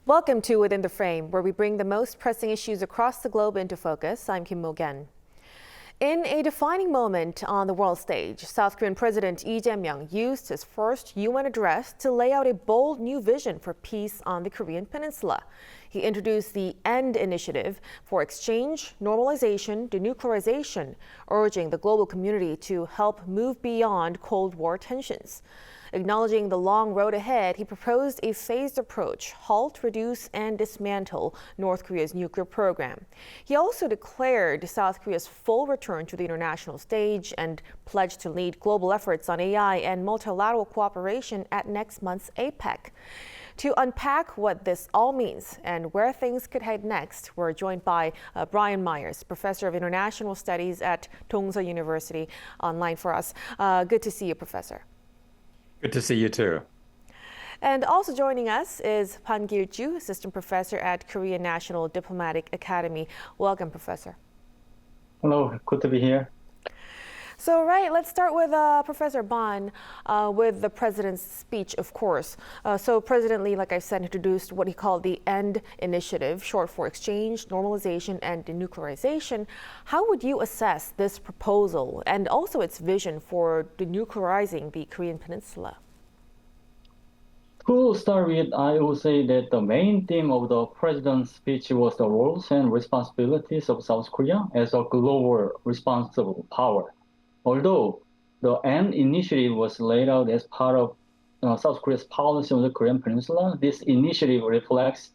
Welcome to Within the Frame, where we bring the most pressing issues across the globe into focus. I'm Kim Mok-yeon. In a defining moment on the world stage, South Korean President Lee Jae Myung used his first UN address to lay out a bold new vision for peace on the Korean Peninsula. He introduced the E.N.D initiative for exchange, normalization, denuclearization, urging the global community to help move beyond Cold War tensions. Acknowledging the long road ahead, he proposed a phased approach, halt, reduce, and dismantle North Korea's nuclear program. He also declared South Korea's full return to the international stage and pledged to lead global efforts on AI and multilateral cooperation at next month's APEC. To unpack what this all means and where things could head next, we're joined by Brian Myers, Professor of International Studies at Dongseo University, online for us. Good to see you, Professor. Good to see you too. And also joining us is Pan Gil-ju, Assistant Professor at Korean National Diplomatic Academy. Welcome, Professor. Hello, good to be here. So, let's start with Professor Ban with the president's speech, of course. So President Lee, like I said, introduced what he called the E.N.D initiative, short for exchange, normalization, and denuclearization. How would you assess this proposal and also its vision for denuclearizing the Korean Peninsula? To start with, I would say that the main theme of the president's speech was the roles and responsibilities of South Korea as a global responsible power. Although the E.N.D initiative was laid out as part of South Korea's policy on the Korean Peninsula, this initiative reflects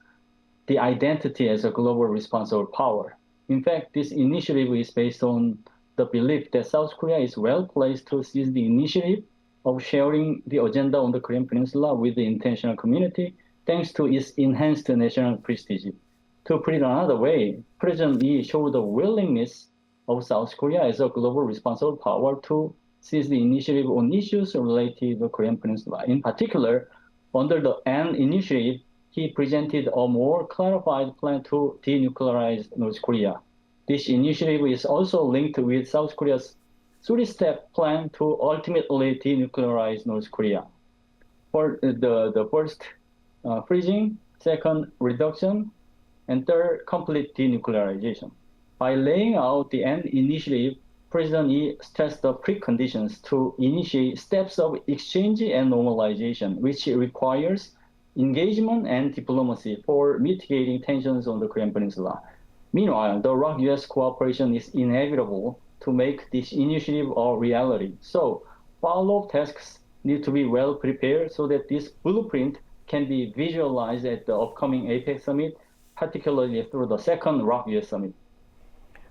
the identity as a global responsible power. In fact, this initiative is based on the belief that South Korea is well placed to seize the initiative of sharing the agenda on the Korean Peninsula with the international community, thanks to its enhanced national prestige. To put it another way, President Lee showed a willingness of South Korea as a global responsible power to seize the initiative on issues related to the Korean Peninsula. In particular, under the E.N.D initiative, he presented a more clarified plan to denuclearize North Korea. This initiative is also linked with South Korea's three-step plan to ultimately denuclearize North Korea. For the first, freezing, second, reduction, and third, complete denuclearization. By laying out the E.N.D initiative, President Lee stressed the preconditions to initiate steps of exchange and normalization, which requires engagement and diplomacy for mitigating tensions on the Korean Peninsula. Meanwhile, the ROK-US cooperation is inevitable to make this initiative a reality. So, follow-up tasks need to be well prepared so that this blueprint can be visualized at the upcoming APEC summit, particularly through the second ROK-US summit.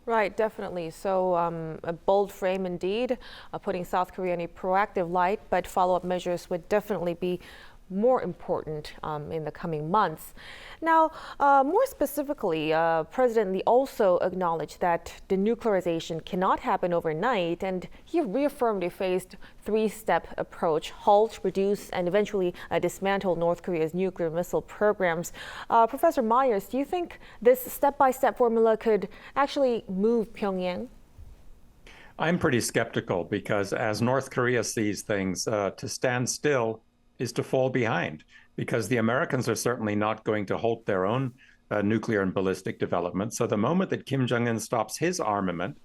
Right, definitely. So a bold frame indeed, putting South Korea in a proactive light, but follow-up measures would definitely be more important in the coming months. Now, more specifically, President Lee also acknowledged that denuclearization cannot happen overnight, and he reaffirmed a phased three-step approach: halt, reduce, and eventually dismantle North Korea's nuclear missile programs. Professor Myers, do you think this step-by-step formula could actually move Pyongyang? I'm pretty skeptical because as North Korea sees things, to stand still is to fall behind, because the Americans are certainly not going to halt their own nuclear and ballistic development. So the moment that Kim Jong-un stops his armament,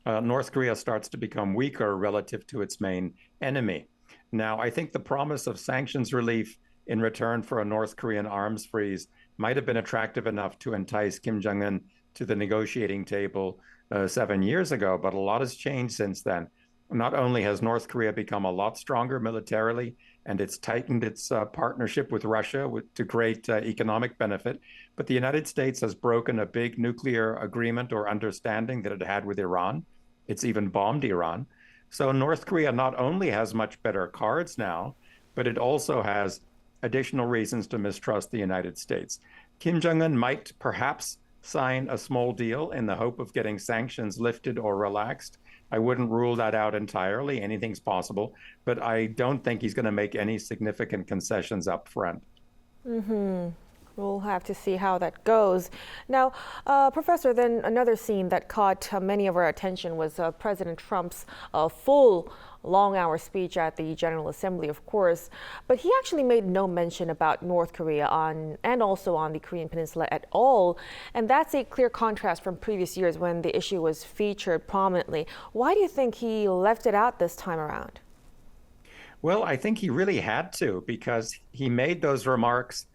North Korea starts to become weaker relative to its main enemy. Now, I think the promise of sanctions relief in return for a North Korean arms freeze might have been attractive enough to entice Kim Jong-un to the negotiating table 7 years ago, but a lot has changed since then. Not only has North Korea become a lot stronger militarily, and it's tightened its partnership with Russia to great economic benefit, but the United States has broken a big nuclear agreement or understanding that it had with Iran. It's even bombed Iran. So North Korea not only has much better cards now, but it also has additional reasons to mistrust the United States. Kim Jong-un might perhaps sign a small deal in the hope of getting sanctions lifted or relaxed. I wouldn't rule that out entirely. Anything's possible, but I don't think he's going to make any significant concessions up front. We'll have to see how that goes. Now, Professor, then another scene that caught many of our attention was President Trump's full long-hour speech at the General Assembly, of course, but he actually made no mention about North Korea and also on the Korean Peninsula at all. And that's a clear contrast from previous years when the issue was featured prominently. Why do you think he left it out this time around? Well, I think he really had to, because he made those remarks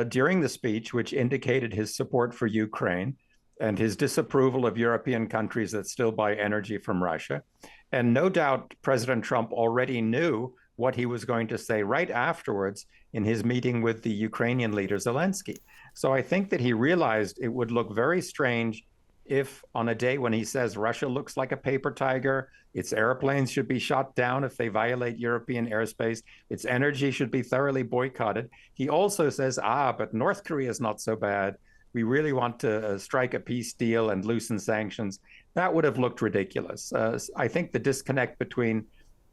during the speech, which indicated his support for Ukraine and his disapproval of European countries that still buy energy from Russia. And no doubt President Trump already knew what he was going to say right afterwards in his meeting with the Ukrainian leader Zelensky. So I think that he realized it would look very strange if on a day when he says Russia looks like a paper tiger, its airplanes should be shot down if they violate European airspace, its energy should be thoroughly boycotted. He also says, but North Korea is not so bad. We really want to strike a peace deal and loosen sanctions. That would have looked ridiculous. I think the disconnect between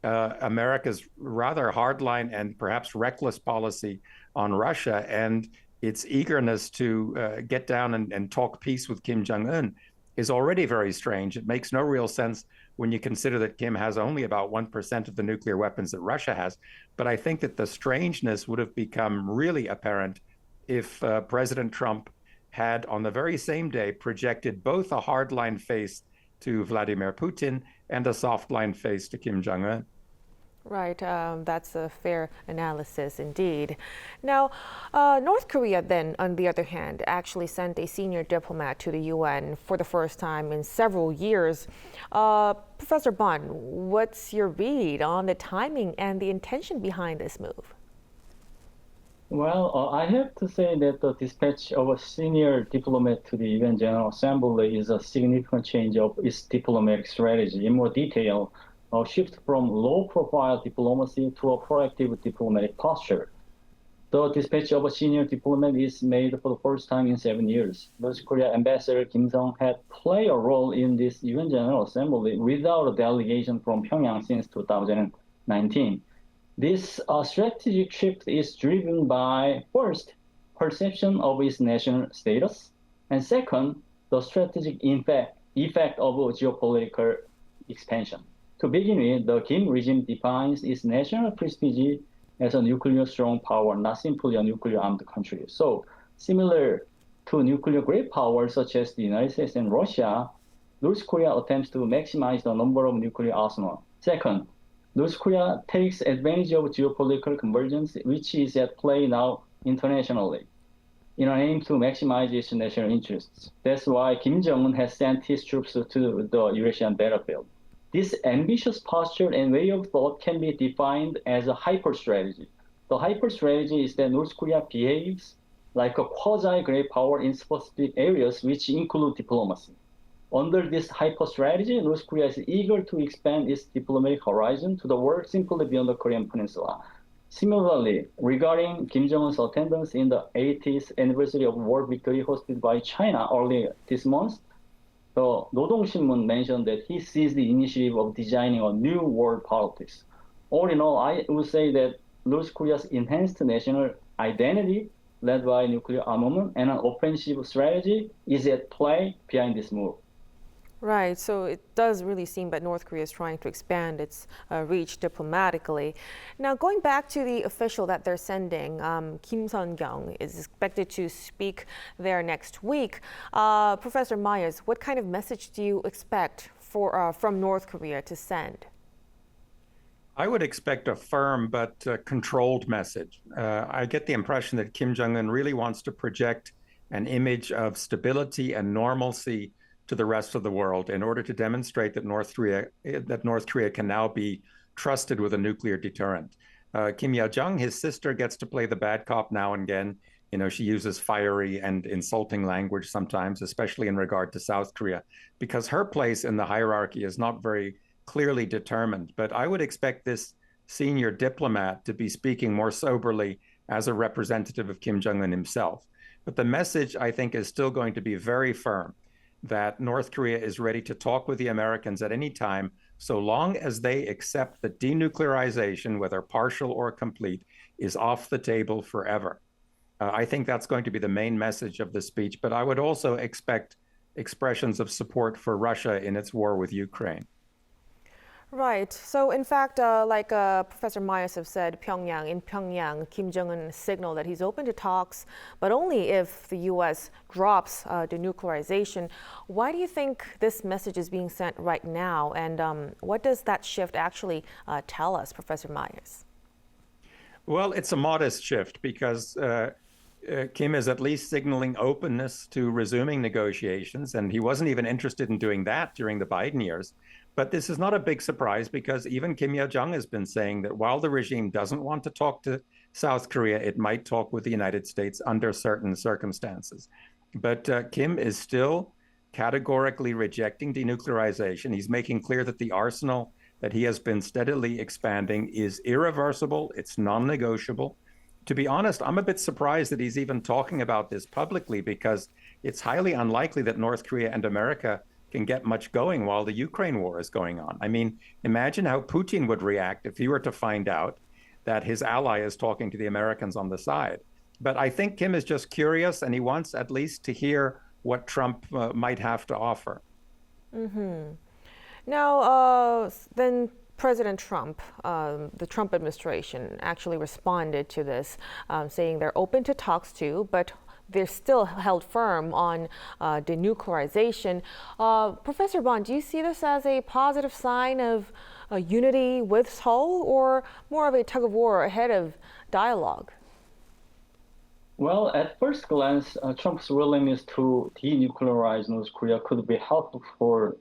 America's rather hardline and perhaps reckless policy on Russia and its eagerness to get down and talk peace with Kim Jong-un is already very strange. It makes no real sense when you consider that Kim has only about 1% of the nuclear weapons that Russia has. But I think that the strangeness would have become really apparent if President Trump had, on the very same day, projected both a hardline face to Vladimir Putin and a soft-line face to Kim Jong-un. Right, that's a fair analysis indeed. Now, North Korea then, on the other hand, actually sent a senior diplomat to the UN for the first time in several years. Professor Bon, what's your read on the timing and the intention behind this move? Well, I have to say that the dispatch of a senior diplomat to the UN General Assembly is a significant change of its diplomatic strategy. In more detail, a shift from low-profile diplomacy to a proactive diplomatic posture. The dispatch of a senior diplomat is made for the first time in 7 years. North Korea Ambassador Kim Sung had played a role in this UN General Assembly without a delegation from Pyongyang since 2019. This strategic shift is driven by, first, perception of its national status, and second, the strategic effect of geopolitical expansion. To begin with, the Kim regime defines its national prestige as a nuclear strong power, not simply a nuclear armed country. So, similar to nuclear great powers such as the United States and Russia, North Korea attempts to maximize the number of nuclear arsenal. Second, North Korea takes advantage of geopolitical convergence, which is at play now internationally, in an aim to maximize its national interests. That's why Kim Jong-un has sent his troops to the Eurasian battlefield. This ambitious posture and way of thought can be defined as a hyper strategy. The hyper strategy is that North Korea behaves like a quasi-great power in specific areas, which include diplomacy. Under this hyper strategy, North Korea is eager to expand its diplomatic horizon to the world simply beyond the Korean Peninsula. Similarly, regarding Kim Jong-un's attendance in the 80th anniversary of world victory hosted by China earlier this month, the 노동신문 mentioned that he sees the initiative of designing a new world politics. All in all, I would say that North Korea's enhanced national identity, led by nuclear armament and an offensive strategy, is at play behind this move. Right, so it does really seem that North Korea is trying to expand its reach diplomatically. Now, going back to the official that they're sending, Kim Mok-yeon is expected to speak there next week. Professor Myers, what kind of message do you expect from North Korea to send? I would expect a firm but controlled message. I get the impression that Kim Jong-un really wants to project an image of stability and normalcy to the rest of the world in order to demonstrate that North Korea can now be trusted with a nuclear deterrent. Kim Yo-jong, his sister, gets to play the bad cop now and again. You know, she uses fiery and insulting language sometimes, especially in regard to South Korea, because her place in the hierarchy is not very clearly determined. But I would expect this senior diplomat to be speaking more soberly as a representative of Kim Jong-un himself. But the message, I think, is still going to be very firm, that North Korea is ready to talk with the Americans at any time, so long as they accept that denuclearization, whether partial or complete, is off the table forever. I think that's going to be the main message of the speech, but I would also expect expressions of support for Russia in its war with Ukraine. Right. So, in fact, like Professor Myers have said, in Pyongyang, Kim Jong-un signaled that he's open to talks, but only if the U.S. drops denuclearization. Why do you think this message is being sent right now, and what does that shift actually tell us, Professor Myers? Well, it's a modest shift because Kim is at least signaling openness to resuming negotiations, and he wasn't even interested in doing that during the Biden years. But this is not a big surprise because even Kim Yo-jong has been saying that while the regime doesn't want to talk to South Korea, it might talk with the United States under certain circumstances. But Kim is still categorically rejecting denuclearization. He's making clear that the arsenal that he has been steadily expanding is irreversible, it's non-negotiable. To be honest, I'm a bit surprised that he's even talking about this publicly because it's highly unlikely that North Korea and America can get much going while the Ukraine war is going on. I mean, imagine how Putin would react if he were to find out that his ally is talking to the Americans on the side. But I think Kim is just curious and he wants at least to hear what Trump might have to offer. Mm-hmm. Now, then President Trump, the Trump administration actually responded to this, saying they're open to talks too, but they're still held firm on denuclearization. Professor Bond, do you see this as a positive sign of unity with Seoul or more of a tug of war ahead of dialogue? Well, at first glance, Trump's willingness to denuclearize North Korea could be helpful for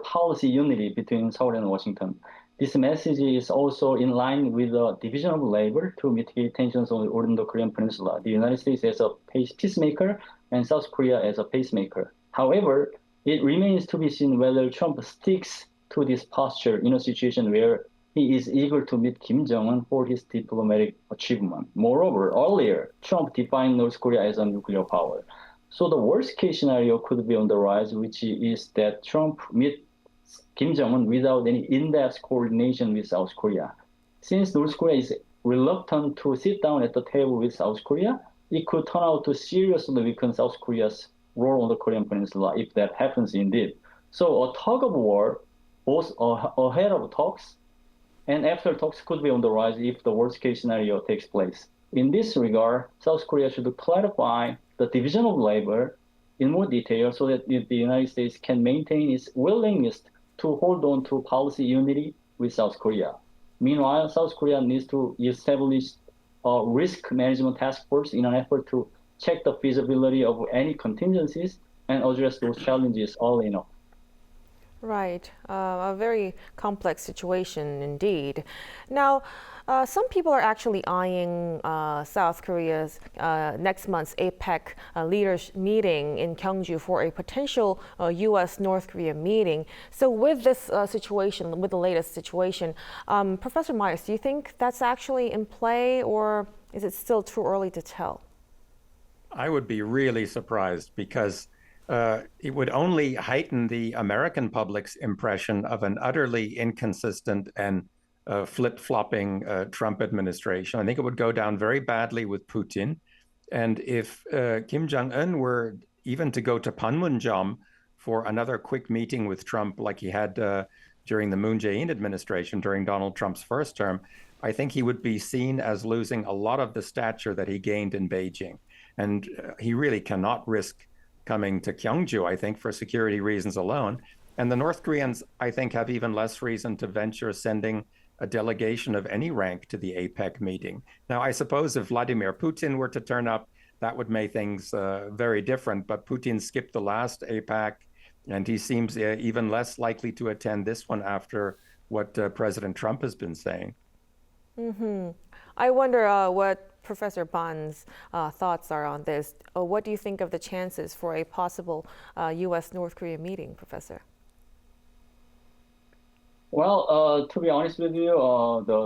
policy unity between Seoul and Washington. This message is also in line with the division of labor to mitigate tensions on the Korean Peninsula, the United States as a peacemaker and South Korea as a pacemaker. However, it remains to be seen whether Trump sticks to this posture in a situation where he is eager to meet Kim Jong-un for his diplomatic achievement. Moreover, earlier, Trump defined North Korea as a nuclear power. So the worst case scenario could be on the rise, which is that Trump meets Kim Jong-un without any in-depth coordination with South Korea. Since North Korea is reluctant to sit down at the table with South Korea, it could turn out to seriously weaken South Korea's role on the Korean Peninsula if that happens indeed. So a tug of war, both ahead of talks and after talks, could be on the rise if the worst case scenario takes place. In this regard, South Korea should clarify the division of labor in more detail so that the United States can maintain its willingness to hold on to policy unity with South Korea. Meanwhile, South Korea needs to establish a risk management task force in an effort to check the feasibility of any contingencies and address those challenges early enough. Right, a very complex situation indeed. Now, some people are actually eyeing South Korea's next month's APEC leaders meeting in Gyeongju for a potential U.S.-North Korea meeting. So with this situation, with the latest situation, Professor Myers, do you think that's actually in play or is it still too early to tell? I would be really surprised because it would only heighten the American public's impression of an utterly inconsistent and flip-flopping Trump administration. I think it would go down very badly with Putin. And if Kim Jong-un were even to go to Panmunjom for another quick meeting with Trump like he had during the Moon Jae-in administration, during Donald Trump's first term, I think he would be seen as losing a lot of the stature that he gained in Beijing. And he really cannot risk coming to Gyeongju, I think, for security reasons alone. And the North Koreans, I think, have even less reason to venture sending a delegation of any rank to the APEC meeting. Now, I suppose if Vladimir Putin were to turn up, that would make things very different. But Putin skipped the last APEC, and he seems even less likely to attend this one after what President Trump has been saying. Mm-hmm. I wonder what Professor Bond's thoughts are on this. What do you think of the chances for a possible U.S.-North Korea meeting, Professor? Well, to be honest with you,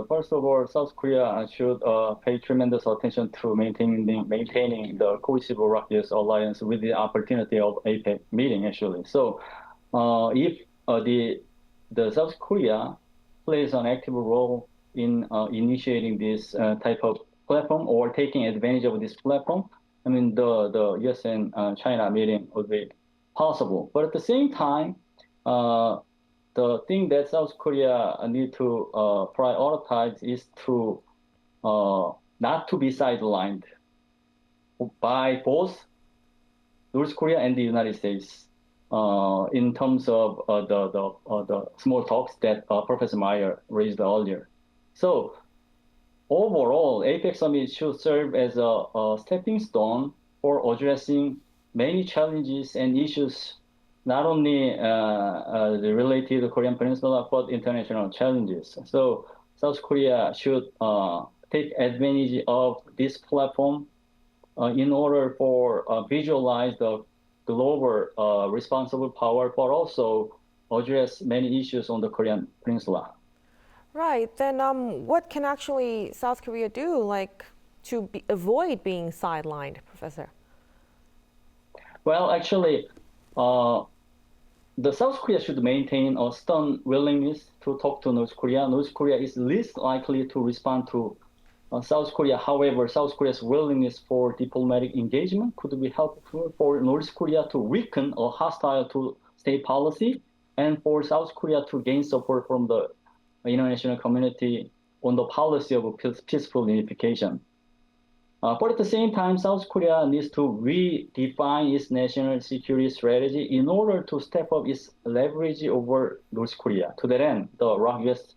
first of all, South Korea should pay tremendous attention to maintaining the cohesive Rocky-US alliance with the opportunity of APEC meeting, actually. So, if the South Korea plays an active role in initiating this type of platform or taking advantage of this platform, I mean, the US and China meeting would be possible. But at the same time, the thing that South Korea need to prioritize is to not to be sidelined by both North Korea and the United States in terms of the small talks that Professor Meyer raised earlier. So overall, APEC summit should serve as a stepping stone for addressing many challenges and issues, not only related to the Korean Peninsula, but international challenges. So South Korea should take advantage of this platform in order for visualize the global responsible power, but also address many issues on the Korean Peninsula. Right. Then what can actually South Korea do, like, to avoid being sidelined, Professor? Well, actually, the South Korea should maintain a stern willingness to talk to North Korea. North Korea is least likely to respond to South Korea. However, South Korea's willingness for diplomatic engagement could be helpful for North Korea to weaken a hostile to state policy and for South Korea to gain support from the international community on the policy of peaceful unification. But at the same time, South Korea needs to redefine its national security strategy in order to step up its leverage over North Korea. To that end, the ROK-US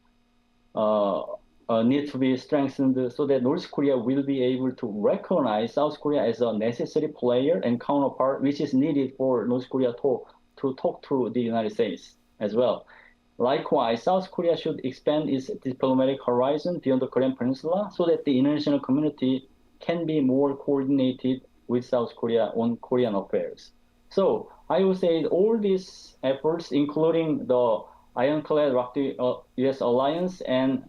need to be strengthened so that North Korea will be able to recognize South Korea as a necessary player and counterpart, which is needed for North Korea to talk to the United States as well. Likewise, South Korea should expand its diplomatic horizon beyond the Korean Peninsula so that the international community can be more coordinated with South Korea on Korean affairs. So I would say all these efforts, including the ironclad ROK-US alliance and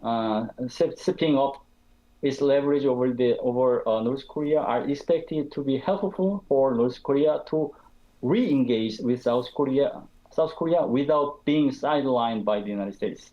stepping up its leverage over North Korea, are expected to be helpful for North Korea to re-engage with South Korea without being sidelined by the United States.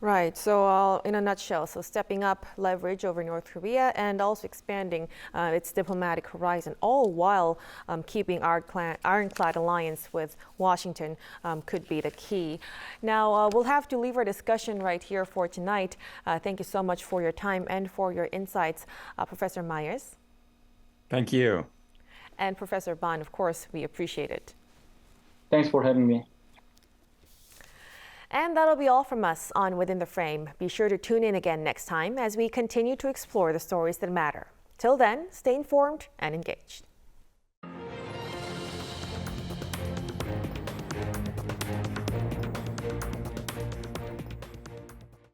Right. So in a nutshell, so stepping up leverage over North Korea and also expanding its diplomatic horizon, all while keeping our ironclad alliance with Washington could be the key. Now, we'll have to leave our discussion right here for tonight. Thank you so much for your time and for your insights, Professor Myers. Thank you. And Professor Ban, of course, we appreciate it. Thanks for having me. And that'll be all from us on Within the Frame. Be sure to tune in again next time as we continue to explore the stories that matter. Till then, stay informed and engaged.